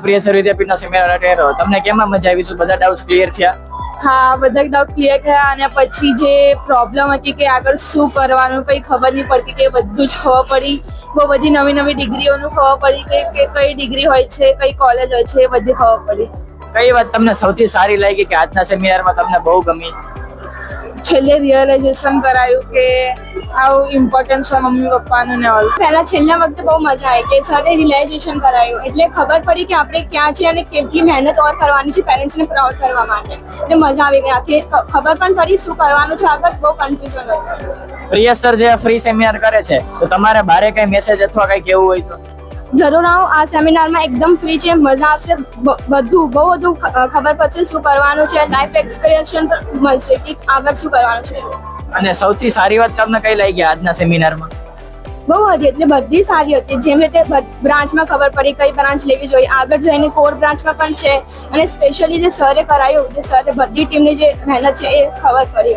પ્રિયસર વિદ્યાપીઠના seminar attend રહ્યો, તમને કેમાં મજા આવી? શું બધા ડાઉટ્સ ક્લિયર થયા? હા, બધા ડાઉટ ક્લિયર થયા અને પછી જે પ્રોબ્લેમ હતી કે આગળ શું કરવાનું કંઈ ખબર નહીં પડતી કે બધું જ ખબર પડી. બહુ બધી નવી નવી ડિગ્રીઓનું ખબર પડી કે કઈ ડિગ્રી હોય છે, કઈ કોલેજ હોય છે, એ બધી ખબર પડી. કઈ વાત તમને સૌથી સારી લાગી કે આજના સેમિનારમાં તમને બહુ ગમી? છેલ્લે રિયલાઇઝેશન કરાયું કે આવું ઇમ્પોર્ટન્સ છે મમ્મી પપ્પાનું ને ઓલ. પહેલા છેલ્લા વખતે બહુ મજા આવી કે સરે રિયલાઇઝેશન કરાયું એટલે ખબર પડી કે આપણે ક્યાં છે અને કેટલી મહેનત ઓર કરવાની છે પેરેન્ટ્સને પ્રાઉડ કરવા માટે. એટલે મજા આવી ગઈ કે ખબર પણ પડી શું કરવાનું છે, આગળ બહુ કન્ફ્યુઝન હતું. પ્રિયસર જે ફ્રી સેમિનાર કરે છે તો તમારે બારે કઈ મેસેજ અથવા કઈ કેવું હોય તો જરૂર આવો. આ સેમિનારમાં એકદમ ફ્રી છે, મજા આવશે, બધું બહુ બધું ખબર પડશે શું કરવાનું છે, લાઈફ એક્સપિરિયન્સ પણ મળશે કે આગળ શું કરવાનું છે. અને સૌથી સારી વાત તમને કઈ લાગી આજના સેમિનારમાં? બહુ હતી એટલે બધી સારી હતી. જેમ રીતે બ્રાન્ચમાં ખબર પડી કઈ બ્રાન્ચ લેવી જોઈએ, આગળ જઈને કોર બ્રાન્ચમાં પણ છે અને સ્પેશિયલી જે સરે કરાયું, જે સરે બધી ટીમની જે મહેનત છે એ ખબર પડી.